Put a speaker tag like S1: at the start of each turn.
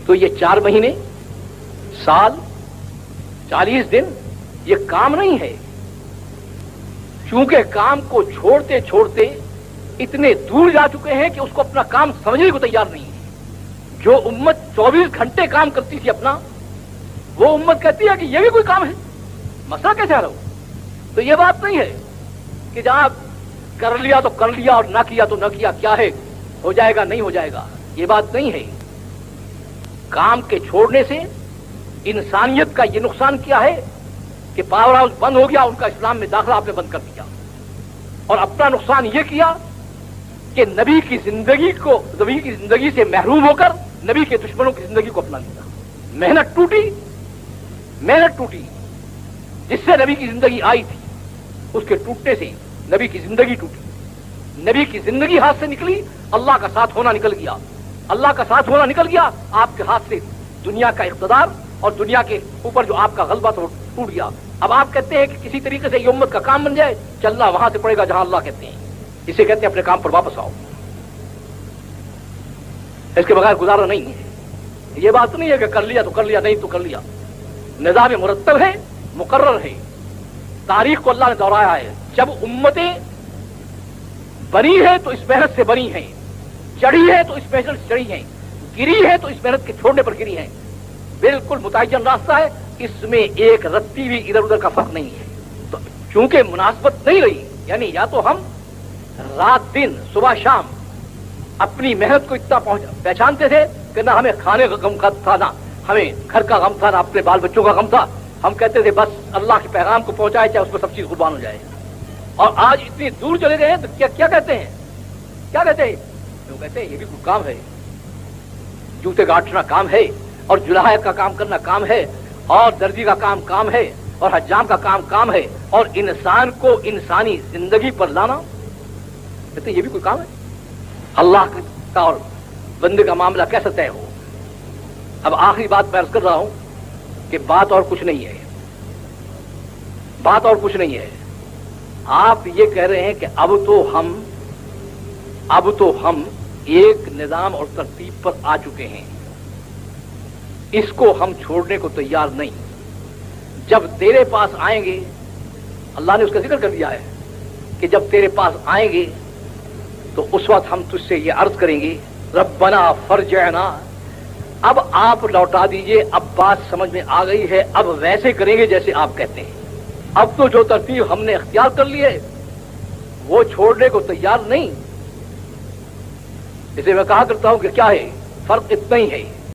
S1: تو یہ 4 مہینے، سال، 40 دن یہ کام نہیں ہے، چونکہ کام کو چھوڑتے چھوڑتے اتنے دور جا چکے ہیں کہ اس کو اپنا کام سمجھنے کو تیار نہیں ہے۔ جو امت 24 گھنٹے کام کرتی تھی اپنا، وہ امت کہتی ہے کہ یہ بھی کوئی کام ہے، مسئلہ کیسے حل ہو؟ تو یہ بات نہیں ہے کہ جہاں کر لیا تو کر لیا اور نہ کیا تو نہ کیا، کیا ہے ہو جائے گا نہیں ہو جائے گا، یہ بات نہیں ہے۔ کام کے چھوڑنے سے انسانیت کا یہ نقصان کیا ہے کہ پاور ہاؤس بند ہو گیا، ان کا اسلام میں داخلہ آپ نے بند کر دیا، اور اپنا نقصان یہ کیا کہ نبی کی زندگی سے محروم ہو کر نبی کے دشمنوں کی زندگی کو اپنا لیا۔ محنت ٹوٹی جس سے نبی کی زندگی آئی تھی، اس کے ٹوٹنے سے نبی کی زندگی ٹوٹی، نبی کی زندگی ہاتھ سے نکلی، اللہ کا ساتھ ہونا نکل گیا، اللہ کا ساتھ ہونا نکل گیا، آپ کے ہاتھ سے دنیا کا اقتدار اور دنیا کے اوپر جو آپ کا غلبہ تھا وہ ٹوٹ گیا۔ اب آپ کہتے ہیں کہ کسی طریقے سے یہ امت کا کام بن جائے، چلنا وہاں سے پڑے گا جہاں اللہ کہتے ہیں، اسے کہتے ہیں اپنے کام پر واپس آؤ، اس کے بغیر گزارا نہیں ہے۔ یہ بات نہیں ہے کہ کر لیا تو کر لیا، نہیں تو کر لیا، نظام مرتب ہے، مقرر ہے، تاریخ کو اللہ نے دہرایا ہے۔ جب امتیں بنی ہے تو اس محنت سے بنی ہیں، چڑھی ہے تو اس محنت سے چڑھی ہیں، گری ہے تو اس محنت کے چھوڑنے پر گری ہیں، بالکل متعین راستہ ہے، اس میں ایک رتی بھی ادھر ادھر کا فرق نہیں ہے۔ تو چونکہ مناسبت نہیں رہی، یعنی یا تو ہم رات دن صبح شام اپنی محنت کو اتنا پہچانتے تھے کہ نہ ہمیں کھانے کا غم تھا، نہ ہمیں گھر کا غم تھا، نہ اپنے بال بچوں کا غم تھا، ہم کہتے تھے بس اللہ کے پیغام کو پہنچائے چاہے اس میں سب چیز قربان ہو جائے۔ اور آج اتنی دور چلے گئے ہیں تو کیا کہتے ہیں؟ کیا کہتے ہیں؟ وہ کہتے ہیں یہ بھی کوئی کام ہے، جوتے گاٹنا کام ہے، اور جلاحت کا کام کرنا کام ہے، اور درزی کا کام ہے، اور حجام کا کام ہے، اور انسان کو انسانی زندگی پر لانا کہتے ہیں یہ بھی کوئی کام ہے۔ اللہ کا اور بندے کا معاملہ کیسے طے ہو؟ اب آخری بات میں عرض کر رہا ہوں کہ بات اور کچھ نہیں ہے، بات اور کچھ نہیں ہے۔ آپ یہ کہہ رہے ہیں کہ اب تو ہم ایک نظام اور ترتیب پر آ چکے ہیں، اس کو ہم چھوڑنے کو تیار نہیں۔ جب تیرے پاس آئیں گے، اللہ نے اس کا ذکر کر دیا ہے کہ جب تیرے پاس آئیں گے تو اس وقت ہم تجھ سے یہ عرض کریں گے ربنا فرجعنا، اب آپ لوٹا دیجئے، اب بات سمجھ میں آ گئی ہے، اب ویسے کریں گے جیسے آپ کہتے ہیں۔ اب تو جو ترتیب ہم نے اختیار کر لی ہے وہ چھوڑنے کو تیار نہیں۔ اسے میں کہا کرتا ہوں کہ کیا ہے فرق؟ اتنا ہی ہے